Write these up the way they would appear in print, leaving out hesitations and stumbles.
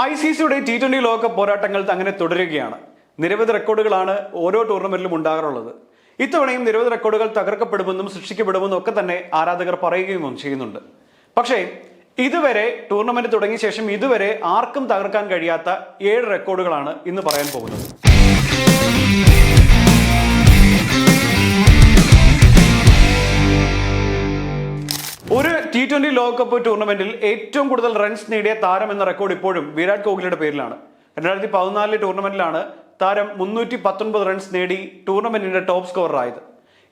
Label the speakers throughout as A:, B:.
A: ICCയുടെ T20 ലോകകപ്പ് പോരാട്ടങ്ങൾ അങ്ങനെ തുടരുകയാണ്. നിരവധി റെക്കോർഡുകളാണ് ഓരോ ടൂർണമെന്റിലും ഉണ്ടാകാറുള്ളത്. ഇത്തവണയും നിരവധി റെക്കോർഡുകൾ തകർക്കപ്പെടുമെന്നും സൃഷ്ടിക്കപ്പെടുമെന്നും ഒക്കെ തന്നെ ആരാധകർ പറയുകയും ചെയ്യുന്നുണ്ട്. പക്ഷേ ഇതുവരെ ടൂർണമെന്റ് തുടങ്ങിയ ശേഷം ഇതുവരെ ആർക്കും തകർക്കാൻ കഴിയാത്ത 7 റെക്കോർഡുകളാണ് ഇന്ന് പറയാൻ പോകുന്നത്. ഒരു T20 ലോകകപ്പ് ടൂർണമെന്റിൽ ഏറ്റവും കൂടുതൽ റൺസ് നേടിയ താരം എന്ന റെക്കോർഡ് ഇപ്പോഴും വിരാട് കോഹ്ലിയുടെ പേരിലാണ്. 2014 ടൂർണമെന്റിലാണ് താരം 319 റൺസ് നേടി ടൂർണമെന്റിന്റെ ടോപ്പ് സ്കോറർ ആയത്.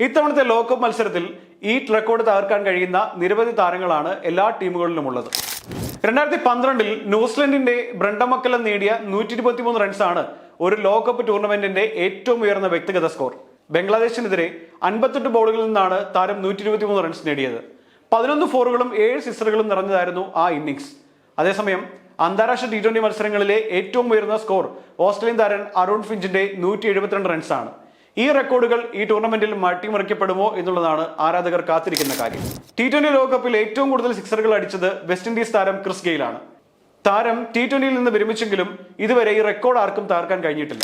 A: ഇത്തവണത്തെ ലോകകപ്പ് മത്സരത്തിൽ ഈ റെക്കോർഡ് തകർക്കാൻ കഴിയുന്ന നിരവധി താരങ്ങളാണ് എല്ലാ ടീമുകളിലും ഉള്ളത്. 2012 ന്യൂസിലൻഡിന്റെ ബ്രണ്ടൻ മക്കല്ലം നേടിയ 123 റൺസാണ് ഒരു ലോകകപ്പ് ടൂർണമെന്റിന്റെ ഏറ്റവും ഉയർന്ന വ്യക്തിഗത സ്കോർ. ബംഗ്ലാദേശിനെതിരെ 58 ബോളുകളിൽ നിന്നാണ് താരം 123 റൺസ് നേടിയത്. 11 ഫോറുകളും 7 സിക്സറുകളും നിറഞ്ഞതായിരുന്നു ആ ഇന്നിംഗ്സ്. അതേസമയം അന്താരാഷ്ട്ര T20 മത്സരങ്ങളിലെ ഏറ്റവും ഉയർന്ന സ്കോർ ഓസ്ട്രേലിയൻ താരം അരുൺ ഫിഞ്ചിന്റെ 172 റൺസാണ്. ഈ റെക്കോർഡുകൾ ഈ ടൂർണമെന്റിൽ മാറ്റിമറിക്കപ്പെടുമോ എന്നുള്ളതാണ് ആരാധകർ കാത്തിരിക്കുന്ന കാര്യം. T20 ലോകകപ്പിൽ ഏറ്റവും കൂടുതൽ സിക്സറുകൾ അടിച്ചത് വെസ്റ്റ് ഇൻഡീസ് താരം ക്രിസ് ഗെയിലാണ്. താരം T20യിൽ നിന്ന് വിരമിച്ചെങ്കിലും ഇതുവരെ ഈ റെക്കോർഡ് ആർക്കും തകർക്കാൻ കഴിഞ്ഞിട്ടില്ല.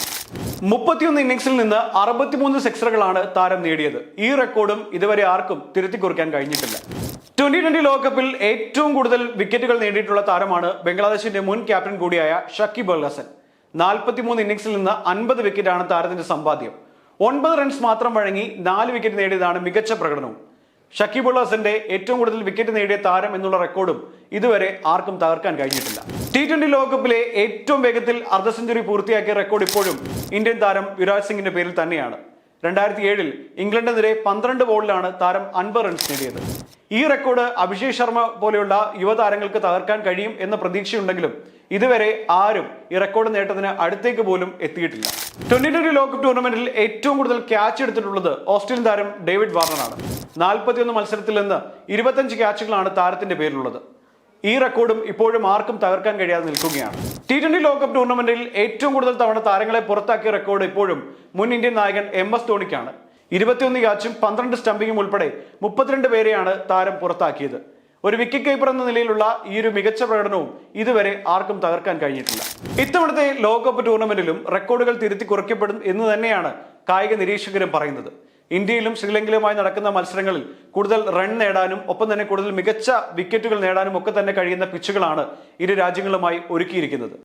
A: 31 ഇന്നിംഗ്സിൽ നിന്ന് 63 സിക്സറുകളാണ് താരം നേടിയത്. ഈ റെക്കോർഡും ഇതുവരെ ആർക്കും തിരുത്തി കുറിക്കാൻ കഴിഞ്ഞിട്ടില്ല. 2020 ലോകകപ്പിൽ ഏറ്റവും കൂടുതൽ വിക്കറ്റുകൾ നേടിയിട്ടുള്ള താരമാണ് ബംഗ്ലാദേശിന്റെ മുൻ ക്യാപ്റ്റൻ കൂടിയായ ഷക്കീബ് അൽ ഹസൻ. 43 ഇന്നിംഗ്സിൽ നിന്ന് 50 വിക്കറ്റാണ് താരത്തിന്റെ സമ്പാദ്യം. 9 റൺസ് മാത്രം വഴങ്ങി 4 വിക്കറ്റ് നേടിയതാണ് മികച്ച പ്രകടനവും. ഷക്കീബ് അൽ ഹസന്റെ ഏറ്റവും കൂടുതൽ വിക്കറ്റ് നേടിയ താരം എന്നുള്ള റെക്കോർഡും ഇതുവരെ ആർക്കും തകർക്കാൻ കഴിഞ്ഞിട്ടില്ല. T20 ലോകകപ്പിലെ ഏറ്റവും വേഗത്തിൽ അർദ്ധ സെഞ്ചുറി പൂർത്തിയാക്കിയ റെക്കോർഡ് ഇപ്പോഴും ഇന്ത്യൻ താരം യുവരാജ് സിംഗിന്റെ പേരിൽ തന്നെയാണ്. 2007 ഇംഗ്ലണ്ടിനെതിരെ 12 ബോളിലാണ് താരം 50 റൺസ് നേടിയത്. ഈ റെക്കോർഡ് അഭിഷേക് ശർമ്മ പോലെയുള്ള യുവതാരങ്ങൾക്ക് തകർക്കാൻ കഴിയും എന്ന പ്രതീക്ഷയുണ്ടെങ്കിലും ഇതുവരെ ആരും ഈ റെക്കോർഡ് നേട്ടത്തിന് അടുത്തേക്ക് പോലും എത്തിയിട്ടില്ല. 2020 ലോകകപ്പ് ടൂർണമെന്റിൽ ഏറ്റവും കൂടുതൽ ക്യാച്ച് എടുത്തിട്ടുള്ളത് ഓസ്ട്രേലിയൻ താരം ഡേവിഡ് വാർണറാണ്. 41 മത്സരത്തിൽ നിന്ന് 25 ക്യാച്ചുകളാണ് താരത്തിന്റെ പേരിലുള്ളത്. ഈ റെക്കോർഡും ഇപ്പോഴും ആർക്കും തകർക്കാൻ കഴിയാതെ നിൽക്കുകയാണ്. T20 ലോകകപ്പ് ടൂർണമെന്റിൽ ഏറ്റവും കൂടുതൽ തവണ താരങ്ങളെ പുറത്താക്കിയ റെക്കോർഡ് ഇപ്പോഴും മുൻ ഇന്ത്യൻ നായകൻ MS ധോണിക്കാണ്. 21 ക്യാച്ചും 12 സ്റ്റംപിങ്ങും ഉൾപ്പെടെ 32 പേരെയാണ് താരം പുറത്താക്കിയത്. ഒരു വിക്കറ്റ് കീപ്പർ എന്ന നിലയിലുള്ള ഈ ഒരു മികച്ച പ്രകടനവും ഇതുവരെ ആർക്കും തകർക്കാൻ കഴിഞ്ഞിട്ടില്ല. ഇത്തവണത്തെ ലോകകപ്പ് ടൂർണമെന്റിലും റെക്കോർഡുകൾ തിരുത്തി കുറിക്കപ്പെടും എന്ന് തന്നെയാണ് കായിക നിരീക്ഷകരും പറയുന്നത്. ഇന്ത്യയിലും ശ്രീലങ്കയിലുമായി നടക്കുന്ന മത്സരങ്ങളിൽ കൂടുതൽ റൺ നേടാനും ഒപ്പം തന്നെ കൂടുതൽ മികച്ച വിക്കറ്റുകൾ നേടാനും ഒക്കെ തന്നെ കഴിയുന്ന പിച്ചുകളാണ് ഇരു രാജ്യങ്ങളുമായി ഒരുക്കിയിരിക്കുന്നത്.